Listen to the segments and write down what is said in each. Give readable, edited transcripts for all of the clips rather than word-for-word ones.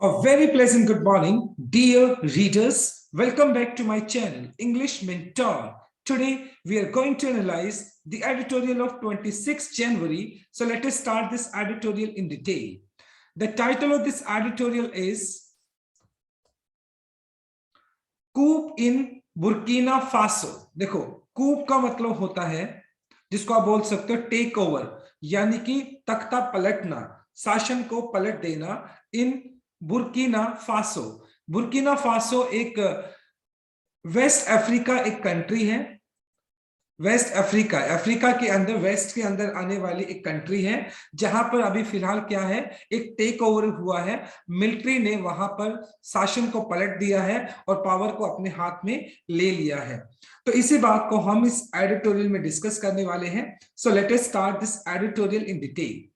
A very pleasant good morning, dear readers. Welcome back to my channel, English Mentor. Today, we are going to analyze the editorial of 26 January. So let us start this editorial in detail. The title of this editorial is coup in Burkina Faso. देखो, coup का मतलब होता है जिसको आप बोल सकते हो टेक ओवर, यानी कि तख्ता पलटना, शासन को पलट देना इन बुर्किना फासो। बुर्किना फासो एक वेस्ट अफ्रीका एक कंट्री है। वेस्ट अफ्रीका, अफ्रीका के अंदर, वेस्ट के अंदर आने वाली एक कंट्री है जहां पर अभी फिलहाल क्या है, एक टेक ओवर हुआ है। मिलिट्री ने वहां पर शासन को पलट दिया है और पावर को अपने हाथ में ले लिया है। तो इसी बात को हम इस एडिटोरियल में डिस्कस करने वाले हैं। So let us start this editorial in detail.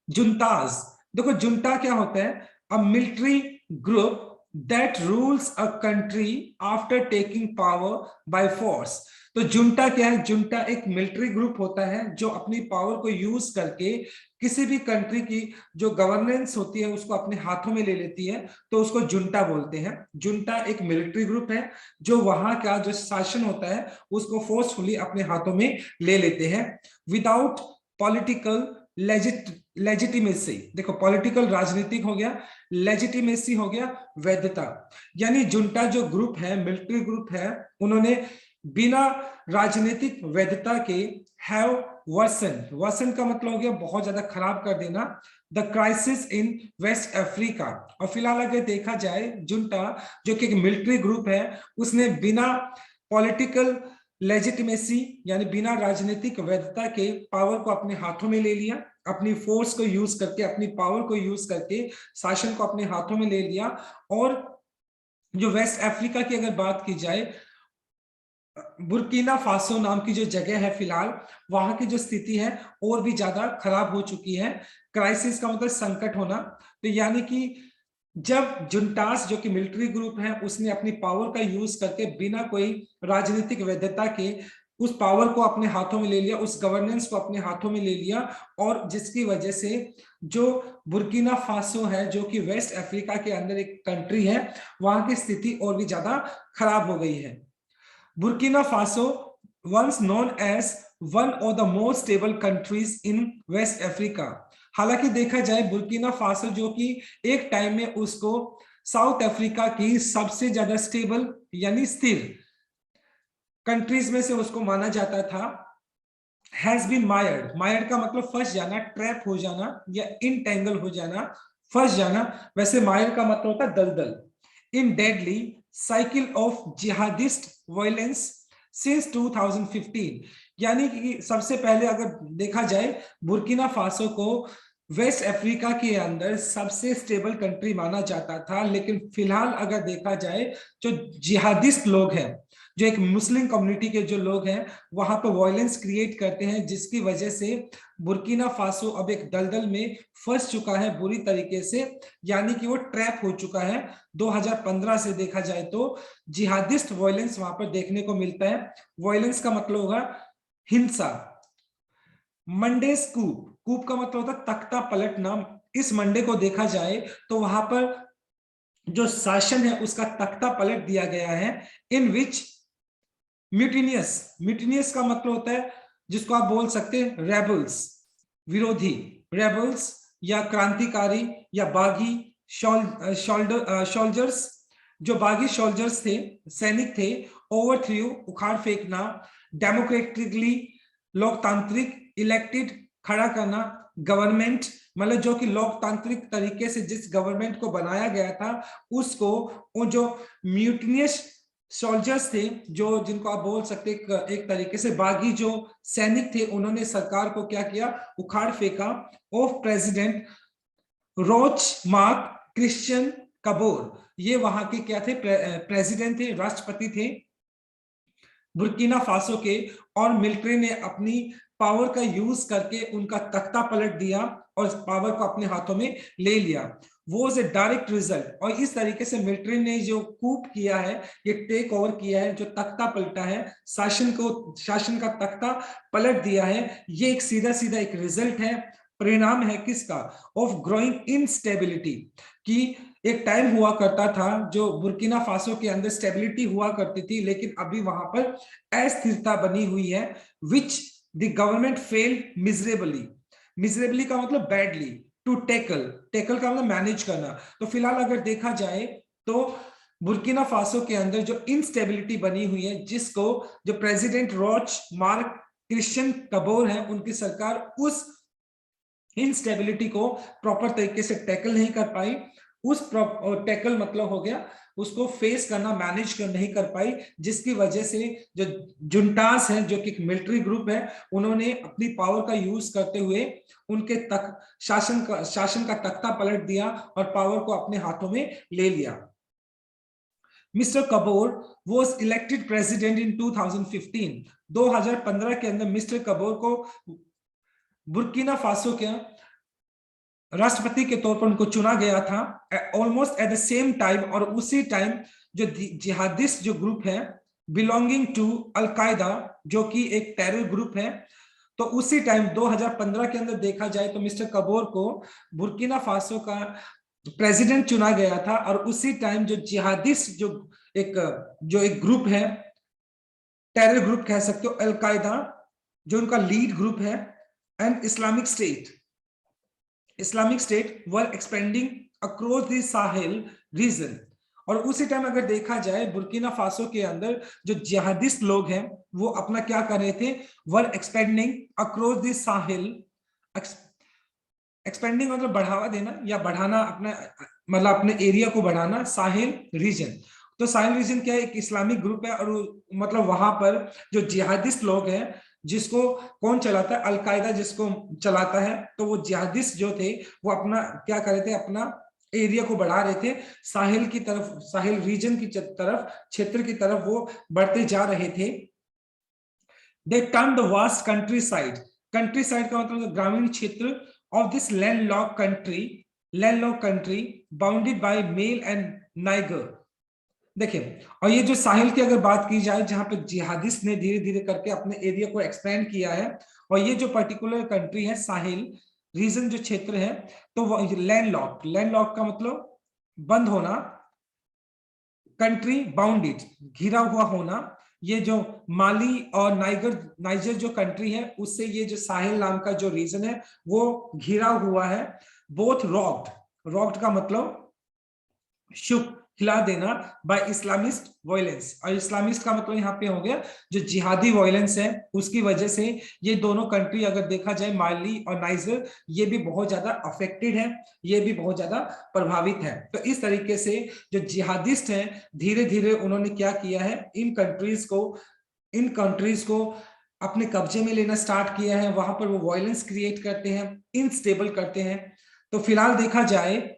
Juntas, देखो जुंटा क्या होता है? A military group that rules a country after taking power by force. तो जुंटा क्या है? जुंटा एक मिलिट्री ग्रुप होता है जो अपनी पावर को यूज करके किसी भी कंट्री की जो गवर्नेंस होती है उसको अपने हाथों में ले लेती है, तो उसको जुंटा बोलते हैं। जुंटा एक मिलिट्री ग्रुप है जो वहां का जो शासन होता है उसको फोर्सफुली अपने हाथों में ले लेते हैं विदाउट पॉलिटिकल लेजिटिमेसी। देखो, पॉलिटिकल राजनीतिक हो गया, लेजिटिमेसी हो गया वैधता। यानी जुंटा जो ग्रुप है, मिलिट्री ग्रुप है, उन्होंने बिना राजनीतिक वैधता के हैव वर्सन, वर्सन का मतलब हो गया बहुत ज्यादा खराब कर देना, the crisis in West Africa. और फिलहाल अगर देखा जाए, जुंटा जो कि एक मिलिट्री ग्रुप है, उसने बिना पॉलिटिकल लेजिटिमेसी यानी बिना राजनीतिक वैधता के पावर को अपने हाथों में ले लिया, अपनी फोर्स को यूज करके, अपनी पावर को यूज करके शासन को अपने हाथों में ले लिया। और जो वेस्ट अफ्रीका की अगर बात की जाए, बुर्किना फासो नाम की जो जगह है, फिलहाल वहां की जो स्थिति है और भी ज्यादा खराब हो चुकी है। क्राइसिस का मतलब संकट होना। तो यानी कि जब जुंटास जो कि मिलिट्री ग्रुप है, उसने अपनी पावर का यूज करके बिना कोई राजनीतिक वैधता के उस पावर को अपने हाथों में ले लिया, उस गवर्नेंस को अपने हाथों में ले लिया, और जिसकी वजह से जो बुर्किना फासो है जो कि वेस्ट अफ्रीका के अंदर एक कंट्री है, वहां की स्थिति और भी ज्यादा खराब हो गई है। Burkina Faso, once known as one of the most stable countries in West Africa। हालांकि देखा जाए, बुर्किना फासो जो कि एक टाइम में उसको साउथ अफ्रीका की सबसे ज्यादा स्टेबल यानी स्थिर कंट्रीज में से उसको माना जाता था, हैज बीन मायर्ड। मायर्ड का मतलब फंस जाना, ट्रैप हो जाना या इंटेंगल हो जाना, फंस जाना। वैसे मायर्ड का मतलब होता है दलदल। In deadly cycle of jihadist violence since 2015। यानी कि सबसे पहले अगर देखा जाए, बुर्किना फासो को वेस्ट अफ्रीका के अंदर सबसे स्टेबल कंट्री माना जाता था, लेकिन फिलहाल अगर देखा जाए, जो जिहादिस्ट लोग हैं, जो एक मुस्लिम कम्युनिटी के जो लोग हैं, वहां पर वायलेंस क्रिएट करते हैं, जिसकी वजह से बुर्किना फासो अब एक दलदल में फंस चुका है बुरी तरीके से, यानी कि वो ट्रैप हो चुका है। 2015 से देखा जाए तो जिहादिस्ट वायलेंस वहां पर देखने को मिलता है। वायलेंस का मतलब होगा हिंसा। मंडे कूप, कूप का मतलब होता है तख्ता पलटना। इस मंडे को देखा जाए तो वहां पर जो शासन है उसका तख्ता पलट दिया गया है, इन विच म्यूटिनियस, म्यूटिनियस का मतलब होता है जिसको आप बोल सकते हैं रेबल्स, विरोधी, रेबल्स या क्रांतिकारी या बागी सोल्जर्स। जो बागी सोल्जर्स थे, सैनिक थे, ओवरथ्रू उखाड़ फेंकना, डेमोक्रेटिकली लोकतांत्रिक इलेक्टेड खड़ा करना गवर्नमेंट, मतलब जो कि लोकतांत्रिक तरीके से जिस गवर्नमेंट को बनाया गया था उसको, वो जो म्यूटिनियस सोल्जर्स थे, जो जिनको आप बोल सकते एक तरीके से बागी जो सैनिक थे, उन्होंने सरकार को क्या किया, उखाड़ फेंका। ऑफ प्रेसिडेंट रोच मार्क क्रिश्चियन कबोर, ये वहां के क्या थे, प्रेसिडेंट थे, राष्ट्रपति थे बुर्किना फासो के। और मिलिट्री ने अपनी पावर का यूज करके उनका तख्ता पलट दिया और पावर को अपने हाथों में ले लिया। वो ए डायरेक्ट रिजल्ट। और इस तरीके से मिलिट्री ने जो कूप किया है, ये टेक ओवर किया है, जो तख्ता पलटा है, शासन का तख्ता पलट दिया है, ये एक सीधा सीधा एक रिजल्ट है परिणाम है किसका, ऑफ ग्रोइंग इनस्टेबिलिटी, कि एक टाइम हुआ करता था जो बुर्किना फासो के अंदर स्टेबिलिटी हुआ करती थी, लेकिन अभी वहां पर अस्थिरता बनी हुई है, which the government failed miserably, miserably का मतलब बैडली, टू टेकल, टेकल का मतलब मैनेज करना। तो फिलहाल अगर देखा जाए तो बुर्किना फासो के अंदर जो इंस्टेबिलिटी बनी हुई है, जिसको जो प्रेसिडेंट रॉच मार्क क्रिश्चियन कबोर है, उनकी सरकार उस इंस्टेबिलिटी को प्रॉपर तरीके से टैकल नहीं कर पाई। उस टैकल मतलब हो गया उसको फेस करना, मैनेज कर नहीं कर पाई, जिसकी वजह से जो जुंटास है, जो कि एक मिलिट्री ग्रुप है, उन्होंने अपनी पावर का यूज करते हुए उनके तक शासन का तख्ता पलट दिया और पावर को अपने हाथों में ले लिया। Mister Kabore was elected president in 2015। 2015 के अंदर मिस्टर कबोर को बुर्किना फासो के राष्ट्रपति के तौर पर उनको चुना गया था, almost eight the same time, और उसी टाइम जो जिहादिस्ट जो ग्रुप है बिलोंगिंग टू अल-कायदा, जो कि एक टेरर ग्रुप है, तो उसी टाइम 2015 के अंदर देखा जाए तो मिस्टर कबोर को बुर्किना फासो का प्रेसिडेंट चुना गया था, और उसी टाइम जो जिहादिस्ट जो एक ग्रुप है, टेरर ग्रुप कह सकते हो, अल-कायदा जो उनका लीड ग्रुप है, and Islamic state were expanding across the Sahel region. और उसी टाइम अगर देखा जाए बुर्किना फासो के अंदर जो जिहादिस्ट लोग हैं वो अपना क्या कर रहे थे, were expanding across the Sahel, expanding मतलब बढ़ावा देना या बढ़ाना, अपना मतलब अपने एरिया को बढ़ाना, साहिल रीजन। तो साहिल रीजन क्या है, एक इस्लामिक ग्रुप है, और मतलब वहां पर जो जिहादिस्ट लोग हैं, जिसको कौन चलाता है, अल-कायदा जिसको चलाता है, तो वो जिहादिस्ट जो थे वो अपना क्या कर रहे थे, अपना एरिया को बढ़ा रहे थे, साहिल की तरफ, साहिल रीजन की तरफ, क्षेत्र की तरफ वो बढ़ते जा रहे थे। They turn the vast country side का मतलब ग्रामीण क्षेत्र of this landlocked country bounded by Male and Niger। देखिए, और ये जो साहिल की अगर बात की जाए, जहां पे जिहादिस्ट ने धीरे धीरे करके अपने एरिया को एक्सपेंड किया है, और ये जो पर्टिकुलर कंट्री है साहिल रीजन जो क्षेत्र है, तो वो लैंडलॉक का मतलब बंद होना, कंट्री बाउंडेड घिरा हुआ होना। ये जो माली और नाइजर जो कंट्री है, उससे ये जो साहिल नाम का जो रीजन है वो घिरा हुआ है। बोथ रॉक्ड का मतलब शुक, हिला देना, बाय इस्लामिस्ट वायलेंस, और इस्लामिस्ट का मतलब यहाँ पे हो गया जो जिहादी वायलेंस है, उसकी वजह से ये दोनों कंट्री अगर देखा जाए, माली और नाइजर, ये भी बहुत ज्यादा अफेक्टेड है, ये भी बहुत ज्यादा प्रभावित है। तो इस तरीके से जो जिहादिस्ट हैं, धीरे धीरे उन्होंने क्या किया है, इन कंट्रीज को अपने कब्जे में लेना स्टार्ट किया है, वहां पर वो वायलेंस क्रिएट करते हैं, इनस्टेबल करते हैं। तो फिलहाल देखा जाए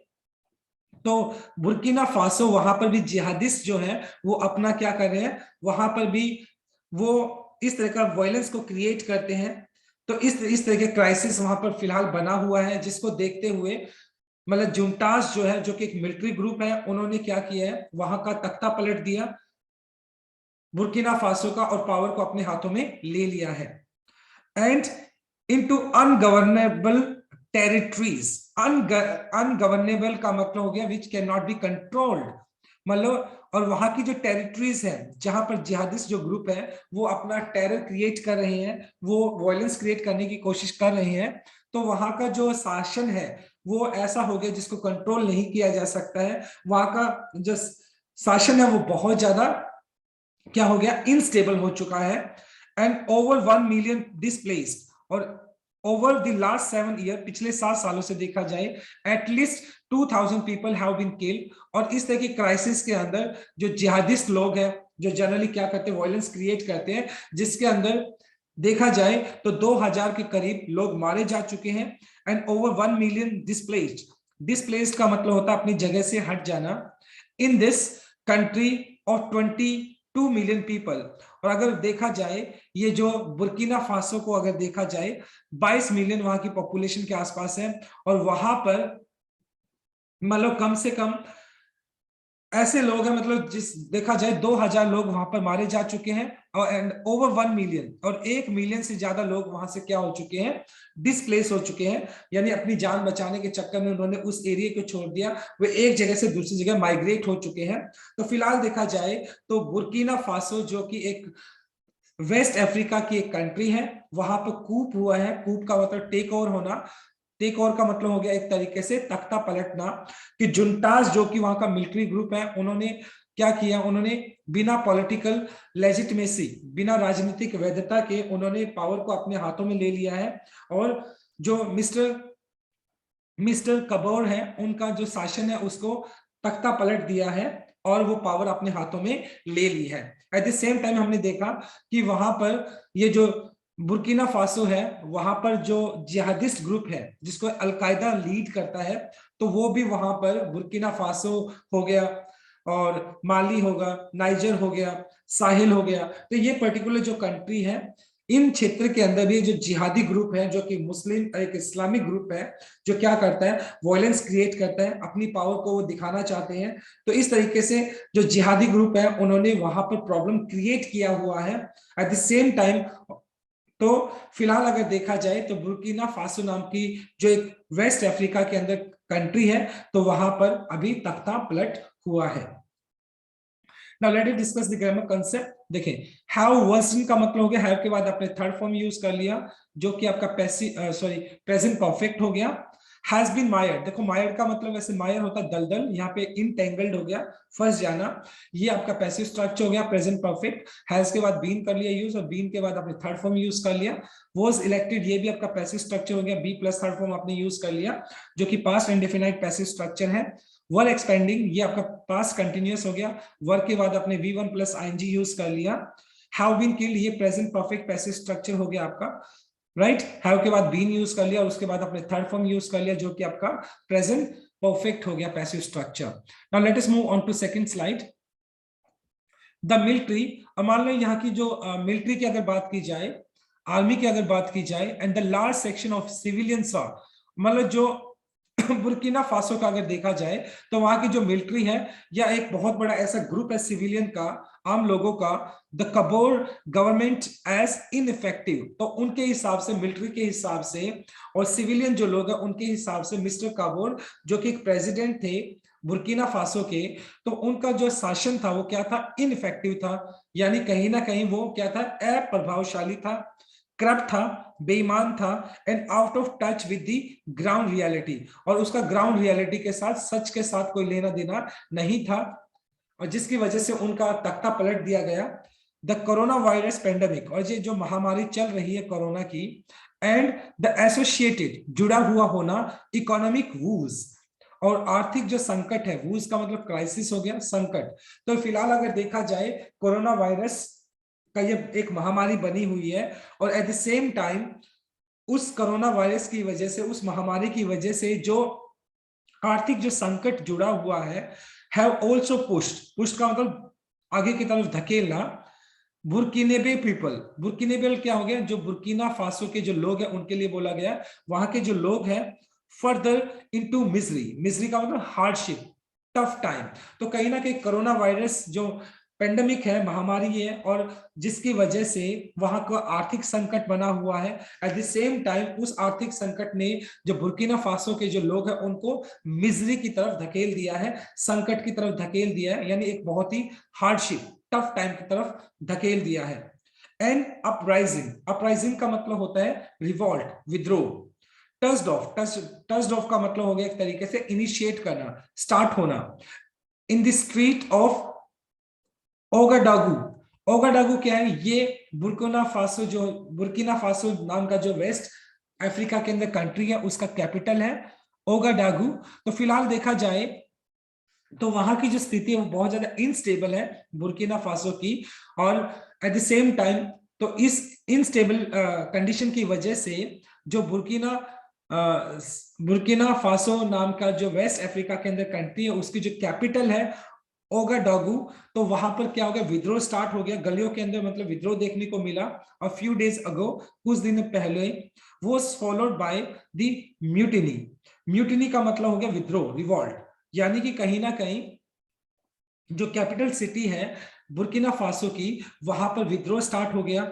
तो बुर्किना फासो, वहां पर भी जिहादिस्ट जो है वो अपना क्या कर रहे हैं, वहां पर भी वो इस तरह का वायलेंस को क्रिएट करते हैं। तो इस तरह के क्राइसिस वहां पर फिलहाल बना हुआ है, जिसको देखते हुए मतलब जुंटास जो है, जो कि एक मिलिट्री ग्रुप है, उन्होंने क्या किया है, वहां का तख्ता पलट दिया बुर्किना फासो का, और पावर को अपने हाथों में ले लिया है। And into ungovernable territories, ungovernable का मतलब हो गया which can not be controlled, मतलब, और वहां की जो टेरिटरीज है, जहां पर जिहादिस्ट जो ग्रुप है वो अपना टेरर क्रिएट कर रहे हैं, वो वायलेंस क्रिएट करने की कोशिश कर रहे हैं, तो वहां का जो शासन है वो ऐसा हो गया जिसको कंट्रोल नहीं किया जा सकता है। वहां का जो शासन है वो बहुत ज्यादा क्या हो गया, इनस्टेबल हो चुका है। एंड ओवर 1 मिलियन डिस्प्लेस्ड, और ओवर द लास्ट 7 ईयर, पिछले 7 सालों से देखा जाए, at least 2000 people have been killed. और इस तरह की क्राइसिस के अंदर जो जिहादिस्ट लोग हैं, जो जनरली क्या करते हैं, वायलेंस क्रिएट करते हैं, जिसके अंदर देखा जाए तो 2000 के करीब लोग मारे जा चुके हैं। एंड ओवर 1 मिलियन डिस्प्लेस्ड का मतलब होता है अपनी जगह से हट जाना, in this country of 22 million people. और अगर देखा जाए ये जो बुर्किना फासो को अगर देखा जाए, 22 मिलियन वहां की पॉपुलेशन के आसपास है, और वहां पर मतलब कम से कम ऐसे लोग हैं, मतलब जिस देखा जाए 2000 लोग वहां पर मारे जा चुके हैं, और एंड ओवर 1 मिलियन, और 1 मिलियन से ज्यादा लोग वहां से क्या हो चुके हैं, डिस्प्लेस हो चुके हैं, यानी अपनी जान बचाने के चक्कर में उन्होंने उस एरिया को छोड़ दिया, वे एक जगह से दूसरी जगह माइग्रेट हो चुके हैं। तो फिलहाल देखा जाए तो बुर्किना फासो जो कि एक वेस्ट अफ्रीका की एक कंट्री है, वहां पर कूप हुआ है। कूप का मतलब टेक ओवर होना। टेक ओवर का मतलब हो गया एक तरीके से तख्ता पलटना, कि जुंटास जो कि वहां का मिलिट्री ग्रुप है, उन्होंने क्या किया, उन्होंने बिना पॉलिटिकल लेजिटिमेसी, बिना राजनीतिक वैधता के उन्होंने पावर को अपने हाथों में ले लिया है। और जो मिस्टर मिस्टर कबोर है, उनका जो शासन है उसको तख्ता पलट दिया है, और वो पावर अपने हाथों में ले ली है। एट द सेम टाइम हमने देखा कि वहां पर ये जो बुर्किना फासो है, वहां पर जो जिहादिस्ट ग्रुप है जिसको अलकायदा लीड करता है, तो वो भी वहां पर बुर्किना फासो हो गया, और माली होगा, नाइजर हो गया, साहिल हो गया, तो ये पर्टिकुलर जो कंट्री है, इन क्षेत्र के अंदर भी जो जिहादी ग्रुप है, जो कि मुस्लिम एक इस्लामिक ग्रुप है, जो क्या करता है, वॉयलेंस क्रिएट करता है, अपनी पावर को वो दिखाना चाहते हैं। तो इस तरीके से जो जिहादी ग्रुप है, उन्होंने वहां पर प्रॉब्लम क्रिएट किया हुआ है। एट द सेम टाइम, तो फिलहाल अगर देखा जाए तो बुर्किना फासो नाम की जो एक वेस्ट अफ्रीका के अंदर कंट्री है, तो वहां पर अभी तख्ता पलट हुआ है। Now let us discuss the grammar concept. देखें, हैव वर्सन का मतलब हो गया, हैव के बाद आपने थर्ड फॉर्म यूज कर लिया, जो कि आपका प्रेजेंट परफेक्ट हो गया। हैज बीन मायर्ड, देखो मायर्ड का मतलब वैसे मायर होता है दलदल, यहाँ पे इंटेंगल्ड हो गया, फंस जाना, ये आपका पैसिव स्ट्रक्चर हो गया प्रेजेंट परफेक्ट। हैज के बाद बीन कर लिया यूज, और बीन के बाद आपने थर्ड फॉर्म यूज कर लिया। वाज इलेक्टेड, ये भी आपका पैसिव स्ट्रक्चर हो गया, बी प्लस थर्ड फॉर्म आपने यूज कर लिया, जो कि पास्ट इंडेफिनाइट पैसिव स्ट्रक्चर है। वर एक्सपेंडिंग, ये आपका पास्ट कंटिन्यूअस हो गया, वर्क के बाद आपने V1 प्लस ing यूज कर लिया। हैव बीन किल्ड, ये प्रेजेंट परफेक्ट पैसिव स्ट्रक्चर हो गया आपका, राइट। हैव के बाद बीन यूज कर लिया, और उसके बाद आपने थर्ड फॉर्म यूज कर लिया, जो कि आपका प्रेजेंट परफेक्ट हो गया passive structure. Now let us move on to second slide. The military, मान लो यहाँ की जो मिलिट्री की अगर बात की जाए, आर्मी की अगर बात की जाए, and the large section of civilians, मतलब जो बुर्किना फासो का अगर देखा जाए, तो वहां की जो मिलिट्री है, या एक बहुत बड़ा ऐसा ग्रुप है सिविलियन का, आम लोगों का, द कबोर गवर्नमेंट एज इनइफेक्टिव, तो उनके हिसाब से, मिलिट्री के हिसाब से, और सिविलियन जो लोग हैं उनके हिसाब से, मिस्टर कबोर जो कि एक प्रेसिडेंट थे बुर्किना फासो के, तो उनका जो शासन था वो क्या था, इनइफेक्टिव था, यानी कहीं ना कहीं वो क्या था, अप्रभावशाली था, करप्ट था, बेईमान था, and out of touch with the ground reality, और उसका ग्राउंड रियलिटी के साथ, सच के साथ कोई लेना देना नहीं था, और जिसकी वजह से उनका तख्ता पलट दिया गया। द कोरोना वायरस पेंडेमिक, और ये जो महामारी चल रही है कोरोना की, एंड द एसोसिएटेड, जुड़ा हुआ होना, इकोनॉमिक वूज, और आर्थिक जो संकट है, वूज का मतलब क्राइसिस हो गया, संकट। तो फिलहाल अगर देखा जाए, कोरोना वायरस का ये एक महामारी बनी हुई है, और एट द सेम टाइम उस कोरोना वायरस की वजह से, उस महामारी की वजह से जो आर्थिक जो संकट जुड़ा हुआ है, हैव आल्सो पुश्ड का मतलब आगे की तरफ धकेलना, बुर्किनेबे पीपल, बुर्किनेबे क्या हो गया, जो बुर्किना फासो के जो लोग हैं उनके लिए बोला गया, वहां के जो लोग हैं, फर्दर इनटू मिजरी, मिजरी का मतलब हार्डशिप, टफ टाइम। तो कहीं ना कहीं कोरोना वायरस जो पेंडेमिक है, महामारी है, और जिसकी वजह से वहां का आर्थिक संकट बना हुआ है, एट द सेम टाइम उस आर्थिक संकट ने जो बुर्किना फासो के जो लोग हैं उनको मिजरी की तरफ धकेल दिया है, संकट की तरफ धकेल दिया है, यानी एक बहुत ही हार्डशिप, टफ टाइम की तरफ धकेल दिया है। एंड अपराइजिंग, अपराइजिंग का मतलब होता है रिवॉल्ट, विद्रोह। टस्ड ऑफ, टस्ड ऑफ का मतलब हो गया एक तरीके से इनिशिएट करना, स्टार्ट होना। इन द स्ट्रीट ऑफ ओगाडागू, ओगाडागू क्या है, ये बुर्किना फासो, जो बुर्किना फासो नाम का जो वेस्ट अफ्रीका के अंदर कंट्री है, उसका कैपिटल है ओगाडागू। तो फिलहाल देखा जाए तो वहां की जो स्थिति है वो बहुत ज्यादा इनस्टेबल है बुर्किना फासो की, और एट द सेम टाइम, तो इस इनस्टेबल कंडीशन की वजह से जो बुर्किना फासो नाम का जो वेस्ट अफ्रीका के अंदर कंट्री है, उसकी जो कैपिटल है ओगाडागू, तो वहां पर क्या हो गया, विद्रोह स्टार्ट हो गया गलियों के अंदर, मतलब विद्रोह देखने को मिला। और फ्यू डेज अगो, कुछ दिन पहले, वो followed by the mutiny. Mutiny का मतलब हो गया विद्रोह, रिवॉल्ट, यानी कि कहीं ना कहीं जो कैपिटल सिटी है बुर्किना फासो की, वहां पर विद्रोह स्टार्ट हो गया।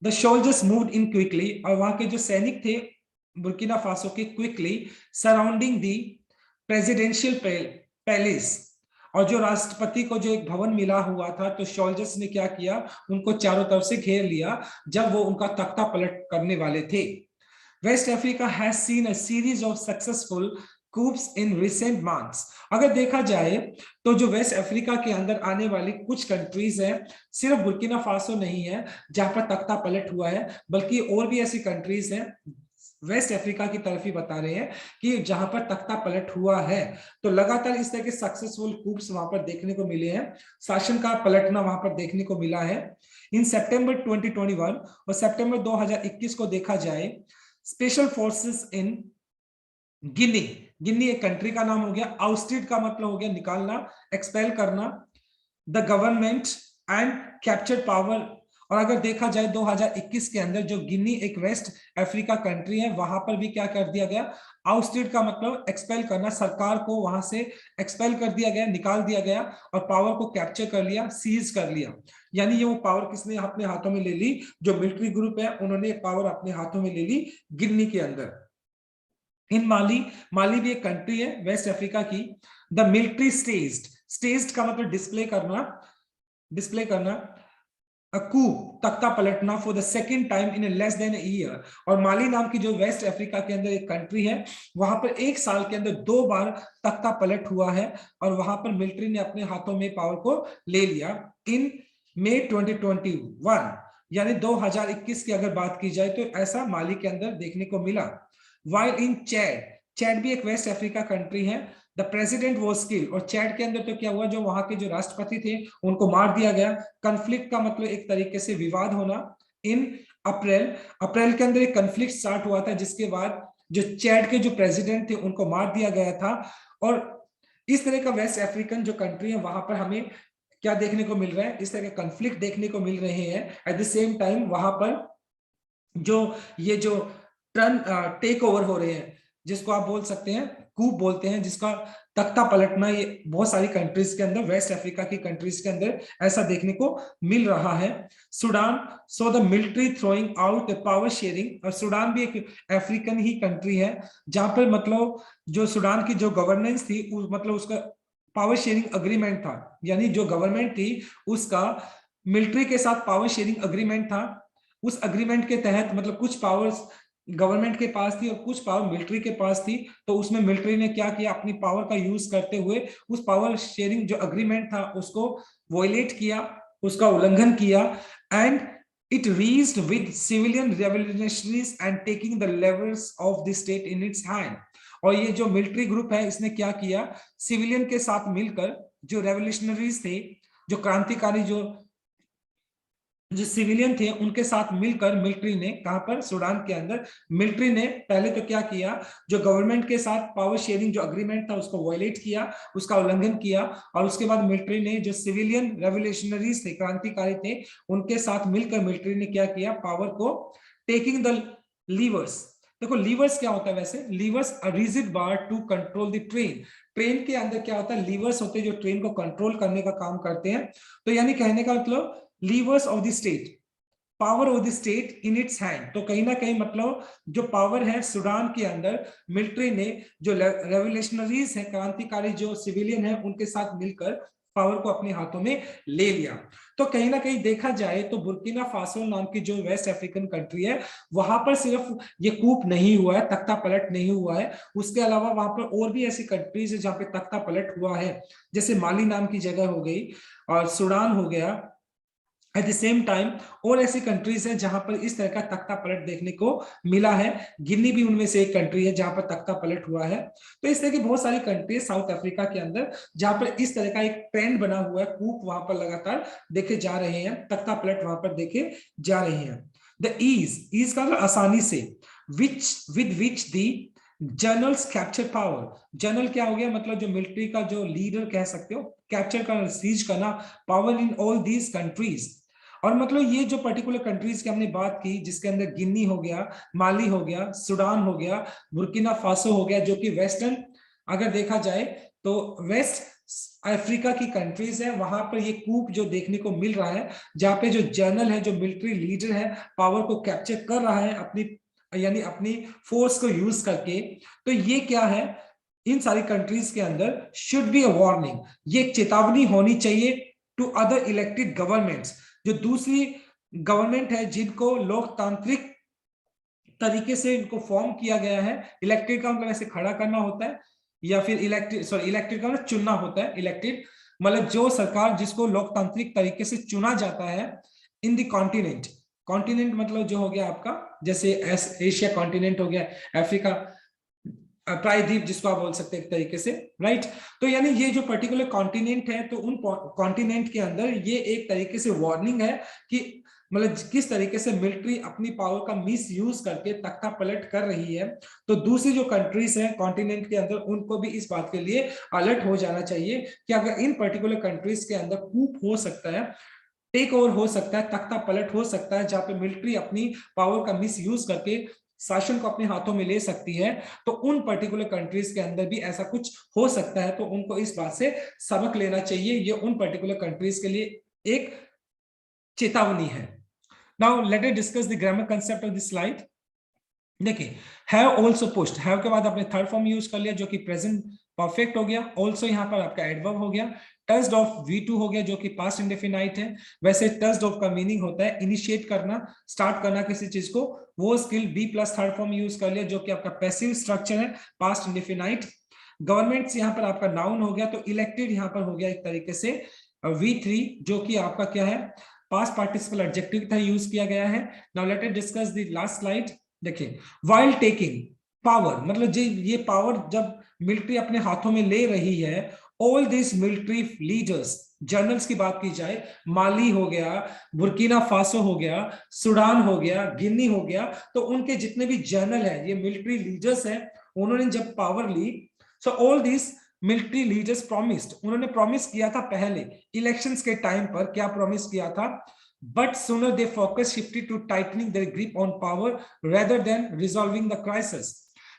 The soldiers moved in quickly, और वहां के जो सैनिक थे बुर्किना फासो के, क्विकली सराउंडिंग दी प्रेसिडेंशियल पैलेस। और जो राष्ट्रपति को जो एक भवन मिला हुआ था, तो सोल्जर्स ने क्या किया, उनको चारों तरफ से घेर लिया जब वो उनका तख्ता पलट करने वाले थे। West Africa has seen a series of successful coups in recent months. अगर देखा जाए तो जो वेस्ट अफ्रीका के अंदर आने वाली कुछ कंट्रीज है, सिर्फ बुर्किना फासो नहीं है जहां पर तख्ता पलट हुआ है, बल्कि और भी ऐसी कंट्रीज हैं, वेस्ट अफ्रीका की तरफ ही बता रहे हैं कि जहां पर तख्ता पलट हुआ है। तो लगातार इस तरह के सक्सेसफुल कूप्स वहां पर देखने को मिले हैं, शासन का पलटना वहां पर देखने को मिला है। इन सितंबर 2021 और सितंबर 2021 को देखा जाए, स्पेशल फोर्सेस इन गिनी, गिनी एक कंट्री का नाम हो गया, आउस्टेड का मतलब हो गया निकालना, एक्सपेल करना, the government and capture power. और अगर देखा जाए 2021 के अंदर जो गिनी एक वेस्ट अफ्रीका कंट्री है, वहां पर भी क्या कर दिया गया, आउस्टेड का मतलब एक्सपेल करना, सरकार को वहां से एक्सपेल कर दिया गया, निकाल दिया गया, और पावर को कैप्चर कर लिया, सीज कर लिया। यानी ये वो पावर किसने अपने हाथों में ले ली, जो मिलिट्री ग्रुप है उन्होंने पावर अपने हाथों में ले ली गिनी के अंदर। इन माली, माली भी एक कंट्री है वेस्ट अफ्रीका की। द मिलिट्री स्टेज्ड, स्टेज्ड का मतलब डिस्प्ले करना, डिस्प्ले करना, अ coup, तख्ता पलटना for the second time in less than year. और माली नाम की जो वेस्ट अफ्रीका के अंदर एक कंट्री है, वहां पर एक साल के अंदर 2 बार तख्ता पलट हुआ है, और वहां पर मिलिट्री ने अपने हाथों में पावर को ले लिया। इन मई 2021, यानी 2021 की अगर बात की जाए तो ऐसा माली के अंदर देखने को मिला। वाइल इन चैड, चैड भी एक वेस्ट अफ्रीका कंट्री है, द प्रेसिडेंट वॉज किल्ड। और चैड के अंदर तो क्या हुआ, जो वहां के जो राष्ट्रपति थे उनको मार दिया गया। कन्फ्लिक्ट का मतलब एक तरीके से विवाद होना। इन अप्रैल, अप्रैल के अंदर एक कन्फ्लिक्ट स्टार्ट हुआ था, जिसके बाद जो चैड के जो प्रेसिडेंट थे उनको मार दिया गया था। और इस तरह का वेस्ट अफ्रीकन जो कंट्री है, वहां पर हमें क्या देखने को मिल रहा है, इस तरह के कन्फ्लिक्ट देखने को मिल रहे हैं। एट द सेम टाइम वहां पर जो ये जो टर्न टेक ओवर हो रहे हैं, जिसको आप बोल सकते हैं कूप बोलते हैं, जिसका तख्ता पलटना, ये बहुत सारी कंट्रीज के अंदर, वेस्ट अफ्रीका की कंट्रीज के अंदर ऐसा देखने को मिल रहा है। Sudan, so the military throwing out power sharing. और सूडान भी एक अफ्रीकन ही कंट्री है, जहां पर मतलब जो सूडान की जो गवर्नेंस थी, मतलब उसका पावर शेयरिंग अग्रीमेंट था, यानी जो गवर्नमेंट थी उसका मिलिट्री के साथ पावर शेयरिंग अग्रीमेंट था। उस अग्रीमेंट के तहत मतलब कुछ पावर्स गवर्नमेंट के पास थी और कुछ पावर मिलिट्री के पास थी। तो उसमें मिलिट्री ने क्या किया, अपनी पावर का यूज करते हुए उस पावर शेयरिंग जो अग्रीमेंट था उसको वॉयलेट किया, उसका उल्लंघन किया। And it reached with civilian revolutionaries and taking the levers of the state in its hand. और ये जो मिलिट्री ग्रुप है, इसने क्या किया, सिविलियन के साथ मिलकर जो रेवोल्यूशनरीज थे, जो क्रांतिकारी जो सिविलियन थे, उनके साथ मिलकर मिलिट्री ने, कहां पर, सूडान के अंदर, मिलिट्री ने पहले तो क्या किया, जो गवर्नमेंट के साथ पावर शेयरिंग जो अग्रीमेंट था उसको वायलेट किया, उसका उल्लंघन किया। और उसके बाद मिलिट्री ने जो सिविलियन रेवोल्यूशनरीज थे, क्रांतिकारी थे, उनके साथ मिलकर मिलिट्री ने क्या किया, पावर को टेकिंग द लीवर्स। देखो लीवर्स क्या होता है, वैसे levers a rigid bar to control the train. Train के अंदर क्या होता है, लीवर्स होते हैं जो ट्रेन को कंट्रोल करने का काम करते हैं। तो यानी कहने का मतलब levers of the state, power of the state in its hand. तो कहीं ना कहीं मतलब जो पावर है सूडान के अंदर, मिलिट्री ने जो रेवोल्यूशनरीज है, क्रांतिकारी जो सिविलियन है, उनके साथ मिलकर पावर को अपने हाथों में ले लिया। तो कहीं ना कहीं देखा जाए तो बुर्किना फासो नाम की जो वेस्ट अफ्रीकन कंट्री है, वहां पर सिर्फ ये कूप नहीं हुआ है, तख्ता पलट नहीं हुआ है, उसके अलावा वहां पर और भी ऐसी कंट्रीज है जहां पे तख्ता पलट हुआ है। जैसे माली नाम की जगह हो गई, और सूडान हो गया। एट द सेम टाइम और ऐसी कंट्रीज हैं जहां पर इस तरह का तख्ता पलट देखने को मिला है। गिनी भी उनमें से एक कंट्री है जहां पर तख्ता पलट हुआ है। तो इस तरह की बहुत सारी कंट्री साउथ अफ्रीका के अंदर जहां पर इस तरह का एक ट्रेंड बना हुआ है, कूप वहां पर लगातार देखे जा रहे हैं, तख्ता पलट वहां पर देखे जा रहे हैं। द ईज का मतलब आसानी से, with which the generals capture power. General क्या हो गया, मतलब जो मिलिट्री का जो लीडर कह सकते हो, कैप्चर करना, सीज करना power in all these countries. और मतलब ये जो पर्टिकुलर कंट्रीज की हमने बात की, जिसके अंदर गिनी हो गया, माली हो गया, सूडान हो गया, बुर्किना फासो हो गया, जो कि वेस्टर्न अगर देखा जाए तो वेस्ट अफ्रीका की कंट्रीज है, वहां पर ये कूप जो देखने को मिल रहा है, जहां पे जो जनरल है, जो मिलिट्री लीडर है, पावर को कैप्चर कर रहा है अपनी, यानी अपनी फोर्स को यूज करके। तो ये क्या है, इन सारी कंट्रीज के अंदर शुड बी अ वार्निंग, ये चेतावनी होनी चाहिए टू अदर इलेक्टेड गवर्नमेंट्स, जो दूसरी गवर्नमेंट है जिनको लोकतांत्रिक तरीके से इनको फॉर्म किया गया है। इलेक्टेड का मतलब ऐसे खड़ा करना होता है, या फिर इलेक्टेड का मतलब चुनना होता है। इलेक्टेड मतलब जो सरकार जिसको लोकतांत्रिक तरीके से चुना जाता है इन द कॉन्टिनेंट। कॉन्टिनेंट मतलब जो हो गया आपका, जैसे एशिया कॉन्टिनेंट हो गया, अफ्रीका प्रायद्वीप जिसको आप बोल सकते हैं एक तरीके से, राइट। तो यानी ये जो पर्टिकुलर कॉन्टिनेंट है, तो उन कॉन्टिनेंट के अंदर ये एक तरीके से वार्निंग है कि मतलब किस तरीके से मिलिट्री अपनी पावर का मिस यूज करके तख्ता पलट कर रही है। तो दूसरी जो कंट्रीज हैं कॉन्टिनेंट के अंदर, उनको भी इस बात के लिए अलर्ट हो जाना चाहिए कि अगर इन पर्टिकुलर कंट्रीज के अंदर कूप हो सकता है, टेक ओवर हो सकता है, तख्ता पलट हो सकता है, जहां पे मिलिट्री अपनी पावर का मिस यूज करके शासन को अपने हाथों में ले सकती है, तो उन पर्टिकुलर कंट्रीज के अंदर भी ऐसा कुछ हो सकता है। तो उनको इस बात से सबक लेना चाहिए, ये उन पर्टिकुलर कंट्रीज के लिए एक चेतावनी है। Now let us discuss the grammar concept of this slide. देखिए, हैव ऑल्सो पुश्ड, हैव के बाद आपने थर्ड फॉर्म यूज कर लिया जो कि प्रेजेंट परफेक्ट हो गया। ऑल्सो यहाँ पर आपका एडवर्ब हो गया। टच्ड ऑफ V2 हो गया जो कि पास्ट इंडेफिनाइट है। वैसे टच्ड ऑफ का मीनिंग होता है इनिशिएट करना, स्टार्ट करना किसी चीज को। वो skill be plus third form use कर लिया जो कि आपका पैसिव स्ट्रक्चर है, पास्ट इंडेफिनाइट। गवर्नमेंट्स यहाँ पर आपका नाउन हो गया, तो इलेक्टेड यहाँ पर हो गया एक तरीके से V3 जो कि आपका क्या है, पास्ट पार्टिसिपल एडजेक्टिव था, यूज किया गया है। Now let us discuss the last slide. देखिए, वाइल टेकिंग पावर मतलब ये पावर जब मिलिट्री अपने हाथों में ले रही है, all this military leaders, generals की बात की जाए, माली हो गया, बुर्किना फासो हो गया, सूडान हो गया, गिनी हो गया, तो उनके जितने भी जनरल है, ये मिलिट्री लीडर्स हैं, उन्होंने जब पावर ली, so all this military leaders promised, उन्होंने प्रॉमिस किया था पहले इलेक्शंस के टाइम पर, क्या प्रॉमिस किया था, but sooner they focus shifted to tightening their grip on power rather than resolving the crisis।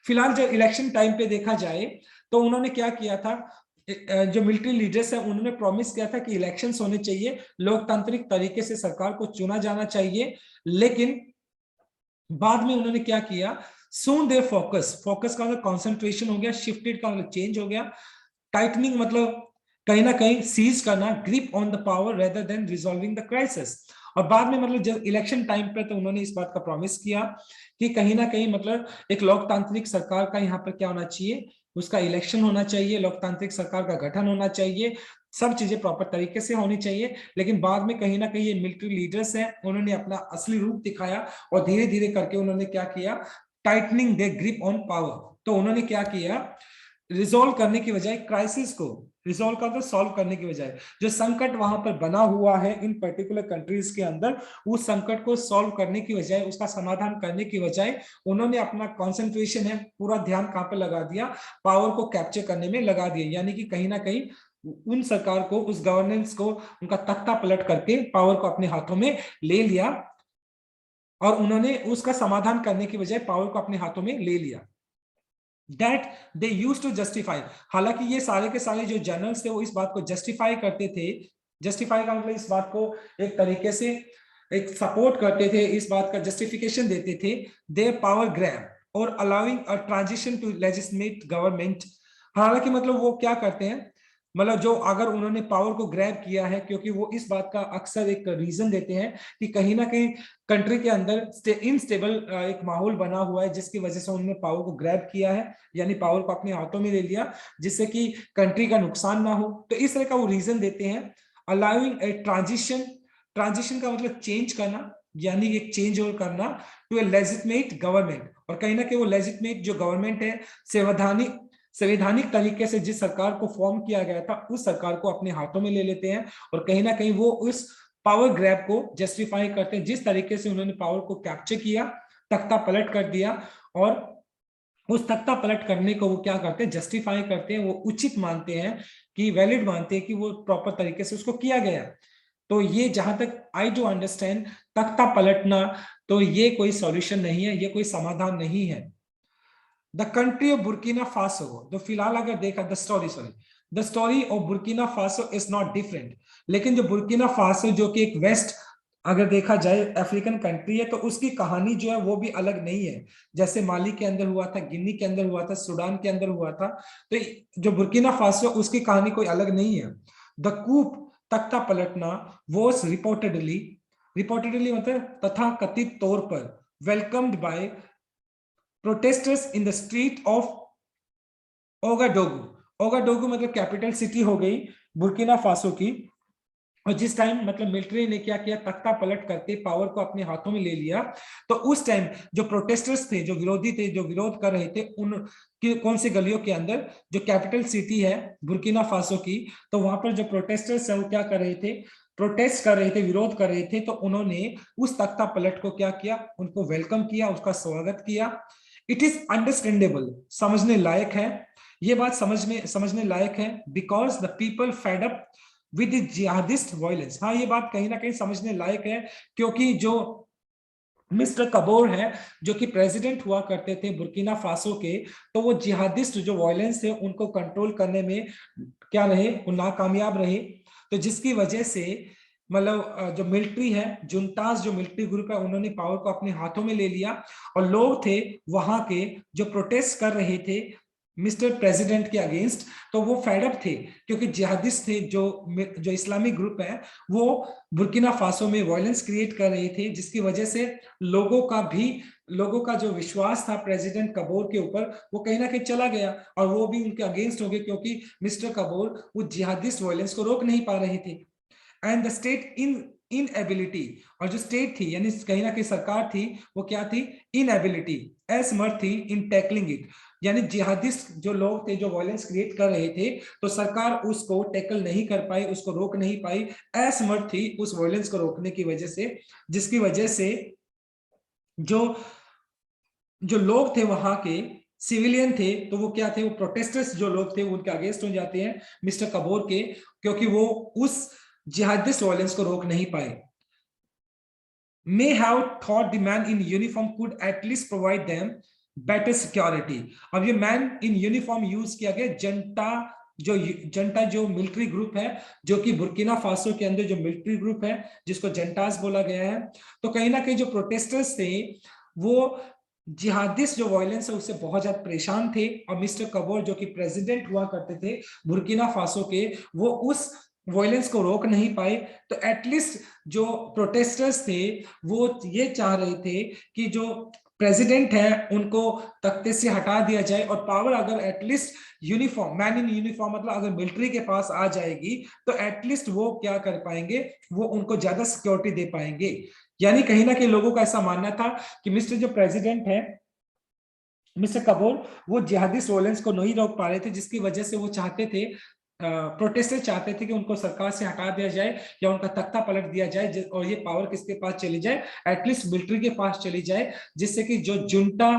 फिलहाल जब इलेक्शन टाइम पे देखा जाए तो उन्होंने क्या किया था, जो मिलिट्री लीडर्स है उन्होंने प्रॉमिस किया था कि इलेक्शंस होने चाहिए, लोकतांत्रिक तरीके से सरकार को चुना जाना चाहिए, लेकिन बाद में उन्होंने क्या किया, soon their focus, फोकस का मतलब कॉन्सेंट्रेशन हो गया, शिफ्टेड का मतलब चेंज हो गया, टाइटनिंग मतलब कहीं ना कहीं सीज करना, grip on the power rather than resolving the crisis. और बाद में मतलब जब इलेक्शन टाइम पे तो उन्होंने इस बात का प्रॉमिस किया कि कहीं ना कहीं मतलब एक लोकतांत्रिक सरकार का यहाँ पर क्या होना चाहिए, उसका इलेक्शन होना चाहिए, लोकतांत्रिक सरकार का गठन होना चाहिए, सब चीजें प्रॉपर तरीके से होनी चाहिए। लेकिन बाद में कहीं ना कहीं ये मिलिट्री लीडर्स हैं, उन्होंने अपना असली रूप दिखाया और धीरे धीरे करके उन्होंने क्या किया, tightening their grip on power. तो उन्होंने क्या किया, रिजोल्व करने की बजाय, क्राइसिस को रिजोल्व कर, सॉल्व करने की बजाय, जो संकट वहां पर बना हुआ है इन पर्टिकुलर कंट्रीज के अंदर, उस संकट को सॉल्व करने की बजाय, उसका समाधान करने की बजाय, उन्होंने अपना कंसंट्रेशन है, पूरा ध्यान कहां पर लगा दिया, पावर को कैप्चर करने में लगा दिया। यानी कि कहीं ना कहीं उन सरकार को, उस गवर्नेंस को, उनका तख्ता पलट करके पावर को अपने हाथों में ले लिया, और उन्होंने उसका समाधान करने की बजाय पावर को अपने हाथों में ले लिया। That they used to justify, हालांकि ये सारे के सारे जो जनरल्स थे वो इस बात को जस्टिफाई करते थे, जस्टिफाई का मतलब इस बात को एक तरीके से एक सपोर्ट करते थे, इस बात का जस्टिफिकेशन देते थे, देयर पावर ग्रैब और allowing a transition to legislate government. हालांकि मतलब वो क्या करते हैं, मतलब जो अगर उन्होंने पावर को ग्रैब किया है, क्योंकि वो इस बात का अक्सर एक रीजन देते हैं कि कहीं ना कहीं कंट्री के अंदर इनस्टेबल एक माहौल बना हुआ है, जिसकी वजह से उन्होंने पावर को ग्रैब किया है, यानी पावर को अपने हाथों में ले लिया, जिससे कि कंट्री का नुकसान ना हो। तो इस तरह का वो रीजन देते हैं। अलाउइंग ए ट्रांजिशन, ट्रांजिशन का मतलब चेंज करना, यानी एक चेंज ओवर करना टू ए लेजिटिमेट गवर्नमेंट, और कहीं ना कहीं वो लेजिटिमेट जो गवर्नमेंट है, संवैधानिक तरीके से जिस सरकार को फॉर्म किया गया था, उस सरकार को अपने हाथों में ले लेते हैं, और कहीं ना कहीं वो उस पावर ग्रैब को जस्टिफाई करते हैं, जिस तरीके से उन्होंने पावर को कैप्चर किया, तख्ता पलट कर दिया, और उस तख्ता पलट करने को वो क्या करते हैं, जस्टिफाई करते हैं, वो उचित मानते हैं, कि वैलिड मानते हैं कि वो प्रॉपर तरीके से उसको किया गया। तो ये जहां तक आई डू अंडरस्टैंड, तख्ता पलटना तो ये कोई सॉल्यूशन नहीं है, ये कोई समाधान नहीं है। The country of Burkina Faso, तो फिलहाल अगर देखा the story, the story of Burkina Faso is not different. लेकिन जो बुर्किना फासो जो कि एक वेस्ट अगर देखा जाए अफ्रीकन कंट्री है, तो उसकी कहानी जो है वो भी अलग नहीं है। जैसे माली के अंदर हुआ था, गिनी के अंदर हुआ था, सूडान के अंदर हुआ था, तो जो बुर्किना फासो उसकी कहानी कोई अलग नहीं है। द कूप तख्ता पलटना वॉज रिपोर्टेडली, रिपोर्टेडली मतलब तथा कथित तौर पर welcomed by protesters in the street of Ouagadougou. Ouagadougou मतलब कैपिटल सिटी हो गई बुर्किना फासो की। और जिस टाइम मतलब मिलिट्री ने क्या किया, तख्ता पलट करके पावर को अपने हाथों में ले लिया, तो उस टाइम जो प्रोटेस्टर्स थे, जो विरोधी थे, जो विरोध कर रहे थे, उन कौन सी गलियों के अंदर, जो कैपिटल सिटी है बुर्किना फासो की, तो वहां पर जो प्रोटेस्टर्स है वो क्या कर रहे थे, प्रोटेस्ट कर रहे थे, विरोध कर रहे थे। तो उन्होंने उस तख्ता पलट को क्या किया, उनको वेलकम किया, उसका स्वागत किया। इट इज अंडरस्टैंडेबल, समझने लायक है, ये बात समझने लायक है, because the people fed up with jihadist violence. हाँ, ये बात कहीं ना कहीं समझने लायक है, क्योंकि जो मिस्टर कबोर है, जो कि प्रेसिडेंट हुआ करते थे बुर्किना फासो के, तो वो जिहादिस्ट जो वायलेंस थे उनको कंट्रोल करने में क्या रहे, वो नाकामयाब रहे। तो जिसकी वजह से मतलब जो मिलिट्री है, जुंटास जो मिलिट्री ग्रुप है, उन्होंने पावर को अपने हाथों में ले लिया। और लोग थे वहां के जो प्रोटेस्ट कर रहे थे मिस्टर प्रेसिडेंट के अगेंस्ट, तो वो फेडअप थे, क्योंकि जिहादिस्ट थे, जो इस्लामिक ग्रुप है, वो बुर्किना फासो में वायलेंस क्रिएट कर रहे थे, जिसकी वजह से लोगों का जो विश्वास था प्रेसिडेंट कबोर के ऊपर, वो कहीं ना कहीं चला गया, और वो भी उनके अगेंस्ट हो गए, क्योंकि मिस्टर कबोर वो जिहादिस्ट वायलेंस को रोक नहीं पा रहे थे। एंड द स्टेट इनएबिलिटी, और जो स्टेट थी यानी कहीं ना कहीं सरकार थी, वो क्या थी, इनएबिलिटी, असमर्थ थी इन टैकलिंग इट। यानी जिहादिस्ट जो लोग थे, जो वायलेंस क्रिएट कर रहे थे, तो सरकार उसको टैकल नहीं कर पाई, उसको रोक नहीं पाई, असमर्थ थी उस वायलेंस को रोकने की वजह से। जिसकी वजह से जो जो लोग थे वहां के सिविलियन थे, तो वो क्या थे, वो प्रोटेस्टर्स जो लोग थे उनके अगेंस्ट हो जाते हैं मिस्टर कबोर के, क्योंकि वो उस जिहादिस्ट वायलेंस को रोक नहीं पाए। may have thought the man in uniform could at least provide them better security। अब ये मैन इन यूनिफॉर्म यूज किया गया जंटा जो मिलिट्री ग्रुप है, जो कि बुर्किना फासो के अंदर जो मिलिट्री ग्रुप है, जिसको जंटास बोला गया है। तो कहीं ना कहीं जो प्रोटेस्टर्स थे, वो जिहादिस्ट जो वायलेंस है उससे बहुत ज्यादा परेशान थे, और मिस्टर कबोर जो कि प्रेसिडेंट हुआ करते थे बुर्किना फासो के, वो उस वायलेंस को रोक नहीं पाए। तो एटलीस्ट जो प्रोटेस्टर्स थे वो ये चाह रहे थे कि जो प्रेसिडेंट है उनको तख्ते से हटा दिया जाए, और पावर अगर at least uniform man in uniform मतलब अगर मिलिट्री के पास आ जाएगी, तो एटलीस्ट वो क्या कर पाएंगे, वो उनको ज्यादा सिक्योरिटी दे पाएंगे। यानी कहीं ना कहीं लोगों का ऐसा मानना था कि मिस्टर जो प्रेसिडेंट है मिस्टर कबोर, वो जिहादिस्ट वायलेंस को नहीं रोक पा रहे थे, जिसकी वजह से वो चाहते थे, प्रोटेस्टर चाहते थे कि उनको सरकार से हटा दिया जाए या उनका तख्ता पलट दिया जाए, और ये पावर किसके पास चली जाए, एटलीस्ट मिलिट्री के पास चली जाए, जिससे कि जो जुंटा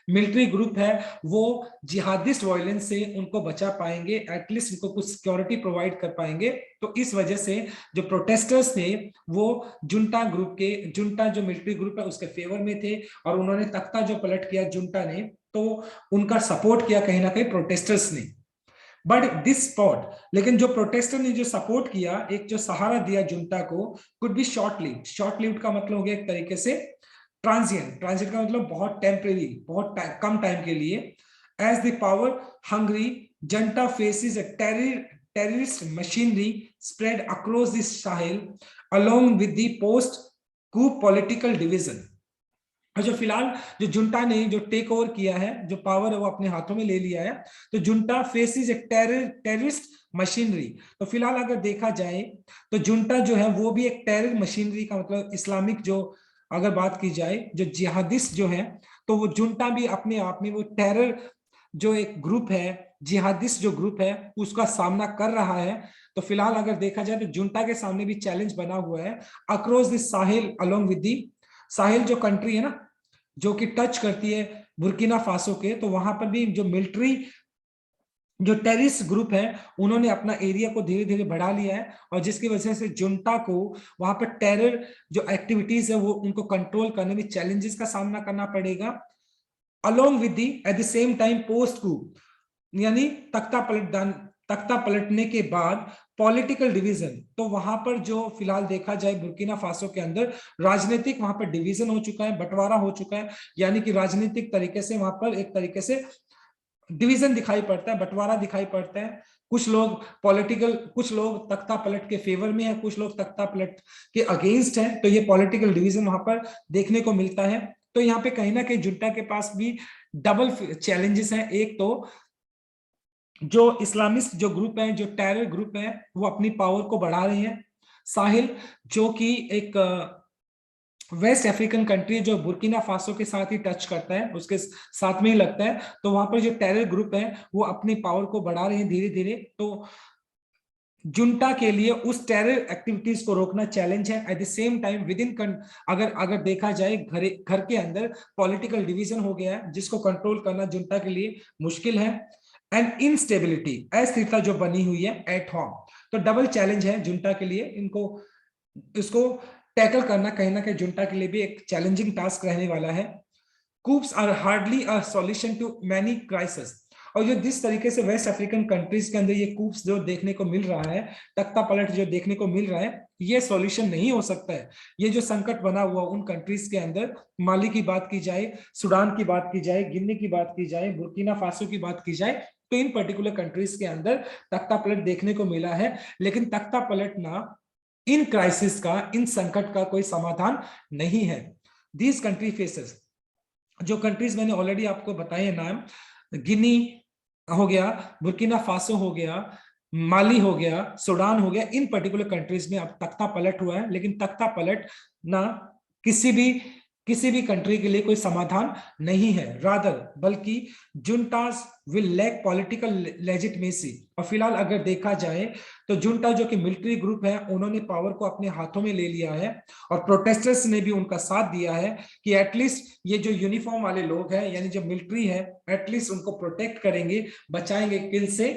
मिलिट्री ग्रुप है वो जिहादिस्ट वायलेंस से उनको बचा पाएंगे, एटलीस्ट उनको कुछ सिक्योरिटी प्रोवाइड कर पाएंगे। तो इस वजह से जो प्रोटेस्टर्स थे वो जुंटा जो मिलिट्री ग्रुप है उसके फेवर में थे, और उन्होंने तख्ता जो पलट किया जुंटा ने, तो उनका सपोर्ट किया कहीं ना कहीं प्रोटेस्टर्स ने। बट दिस स्पॉट, लेकिन जो प्रोटेस्टर ने जो सपोर्ट किया, एक जो सहारा दिया जुंटा को, could be short lived. Short lived का मतलब हो गया एक तरीके से ट्रांजिएंट, ट्रांजिएंट का मतलब बहुत टेम्परेरी, बहुत कम टाइम के लिए। As the power hungry junta faces a terrorist machinery spread across the Sahel along with the post-coup political division। और जो फिलहाल जो जुंटा ने जो टेक ओवर किया है, जो पावर है वो अपने हाथों में ले लिया है, तो जुंटा फेसिस एक टेररिस्ट मशीनरी। तो फिलहाल अगर देखा जाए तो जुंटा जो है वो भी एक टेरर मशीनरी का मतलब इस्लामिक जो अगर बात की जाए जो जिहादिस्ट जो है, तो वो जुंटा भी अपने आप में वो टेरर जो एक ग्रुप है, जिहादिस्ट जो ग्रुप है, उसका सामना कर रहा है। तो फिलहाल अगर देखा जाए तो जुंटा के सामने भी चैलेंज बना हुआ है across the Sahel along with the Sahel जो कंट्री है ना, जो कि टच करती है बुर्किना फासो के, तो वहां पर भी जो मिलिट्री जो टेररिस्ट ग्रुप है उन्होंने अपना एरिया को धीरे धीरे बढ़ा लिया है, और जिसकी वजह से जुंटा को वहां पर टेरर जो एक्टिविटीज है वो उनको कंट्रोल करने में चैलेंजेस का सामना करना पड़ेगा। Along with the at the same time post coup यानी तख्ता पलटदान तख्ता पलटने के बाद पॉलिटिकल डिवीजन, तो वहां पर जो फिलहाल देखा जाए बुर्किना फासो के अंदर राजनीतिक वहां पर डिवीजन हो चुका है, बंटवारा हो चुका है, यानी कि राजनीतिक तरीके से वहां पर एक तरीके से डिवीजन दिखाई पड़ता है, बंटवारा दिखाई पड़ता है। कुछ लोग पॉलिटिकल, कुछ लोग तख्ता पलट के फेवर में है, कुछ लोग तख्ता पलट के अगेंस्ट है, तो ये पॉलिटिकल डिवीजन वहां पर देखने को मिलता है। तो यहाँ पे कहीं ना कहीं जुंटा के पास भी डबल चैलेंजेस हैं। एक तो जो इस्लामिस्ट जो ग्रुप है, जो टेरर ग्रुप है, वो अपनी पावर को बढ़ा रहे हैं। साहिल जो कि एक वेस्ट अफ्रीकन कंट्री जो बुर्किना फासो के साथ ही टच करता है, उसके साथ में ही लगता है, तो वहां पर जो टेरर ग्रुप है वो अपनी पावर को बढ़ा रहे हैं धीरे धीरे। तो जुंटा के लिए उस टेरर एक्टिविटीज को रोकना चैलेंज है। Eight the same time with in अगर देखा जाए घर के अंदर पॉलिटिकल डिवीजन हो गया है, जिसको कंट्रोल करना जुंटा के लिए मुश्किल है। एंड इनस्टेबिलिटी, अस्थिरता जो बनी हुई है एट होम, तो डबल चैलेंज है जुंटा के लिए। इसको टैकल करना कहीं ना कहीं जुंटा के लिए भी एक चैलेंजिंग टास्क रहने वाला है। Coups are hardly a solution to many crisis, और जो जिस तरीके से वेस्ट अफ्रीकन कंट्रीज के अंदर ये कूप्स जो देखने को मिल रहा है, तख्ता पलट जो देखने को मिल रहा है, ये सॉल्यूशन नहीं हो सकता है। ये जो संकट बना हुआ उन कंट्रीज के अंदर, माली की बात की जाए, सूडान की बात की जाए, गिनी की बात की जाए, बुर्किना फासो की बात की जाए, तो इन पर्टिकुलर कंट्रीज के अंदर तख्ता पलट देखने को मिला है। लेकिन तख्ता पलटना इन क्राइसिस का, इन संकट का कोई समाधान नहीं है। दीज कंट्री फेसेस, जो कंट्रीज मैंने ऑलरेडी आपको बताए नाम, गिनी हो गया, बुर्किना फासो हो गया, माली हो गया, सूडान हो गया, इन पर्टिकुलर कंट्रीज में अब तख्ता पलट हुआ है। लेकिन तख्ता पलट ना किसी भी कंट्री के लिए कोई समाधान नहीं है, रादर बल्कि जुंटास विल लैक पॉलिटिकल लेजिटिमेसी। और फिलहाल अगर देखा जाए तो जुंटा जो कि मिलिट्री ग्रुप है, उन्होंने पावर को अपने हाथों में ले लिया है, और प्रोटेस्टर्स ने भी उनका साथ दिया है कि एटलीस्ट ये जो यूनिफॉर्म वाले लोग हैं, यानी जो मिलिट्री है, एटलीस्ट उनको प्रोटेक्ट करेंगे, बचाएंगे, किल से,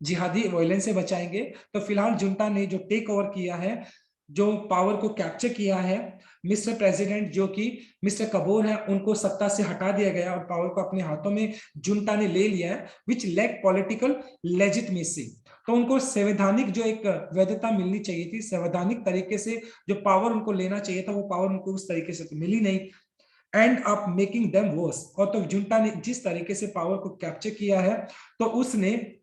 जिहादी वायलेंस से बचाएंगे। तो फिलहाल जुंटा ने जो टेक ओवर किया है, जो पावर को कैप्चर किया है, मिस्टर प्रेसिडेंट जो कि मिस्टर कबोर है, उनको सत्ता से हटा दिया गया और पावर को अपने हाथों में जुंटा ने ले लिया है, विच लैक पॉलिटिकल लेजिटिमेसी। तो उनको संवैधानिक जो एक वैधता मिलनी चाहिए थी, संवैधानिक तरीके से जो पावर उनको लेना चाहिए था, वो पावर उनको उस तरीके से तो मिली नहीं। End up making them worse, और तो जुंटा ने जिस तरीके से पावर को कैप्चर किया है, तो उसने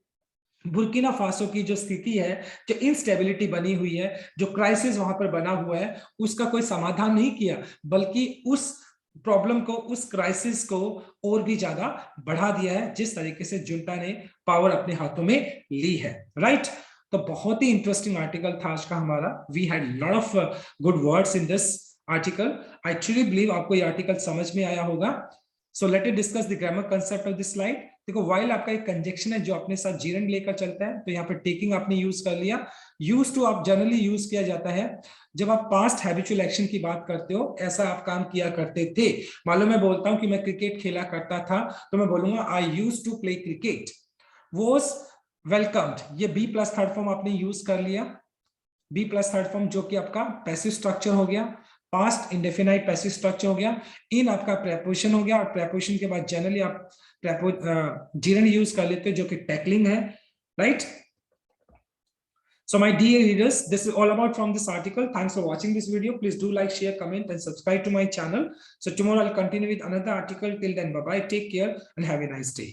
बुर्किना फासो की जो स्थिति है, जो इंस्टेबिलिटी बनी हुई है, जो क्राइसिस वहां पर बना हुआ है, उसका कोई समाधान नहीं किया, बल्कि उस प्रॉब्लम को, उस क्राइसिस को और भी ज्यादा बढ़ा दिया है, जिस तरीके से जुंटा ने पावर अपने हाथों में ली है। राइट, तो बहुत ही इंटरेस्टिंग आर्टिकल था आज का हमारा। We had lot of good words in this article. I actually believe आपको ये आर्टिकल समझ में आया होगा। So let us discuss the grammar concept of this slide. देखो, वाइल आपका एक कंजक्शन है जो अपने साथ जीरन लेकर चलता है, तो यहाँ पर टेकिंग आपने यूज कर लिया। यूज टू आप जनरली यूज किया जाता है जब आप पास्ट हैबिचुअल एक्शन की बात करते हो, ऐसा आप काम किया करते थे। मालूम मैं बोलता हूं कि मैं क्रिकेट खेला करता था, तो मैं बोलूंगा I use to play cricket, was welcomed. ये बी प्लस थर्ड फॉर्म आपने यूज कर लिया, बी प्लस थर्ड फॉर्म जो कि आपका पैसिव स्ट्रक्चर हो गया, पास्ट इंडेफिनाइट पैसिव स्ट्रक्चर हो गया, इन आपका प्रेपोजिशन हो गया, और प्रेपोजिशन के बाद जनरली आप जीरन यूज कर लेते हो जो कि टैकलिंग है। Right, so my dear readers, this is all about from this article. Thanks for watching this video. Please do like, share, comment and subscribe to my channel. So tomorrow I'll continue with another article. Till then, bye bye, take care and have a nice day.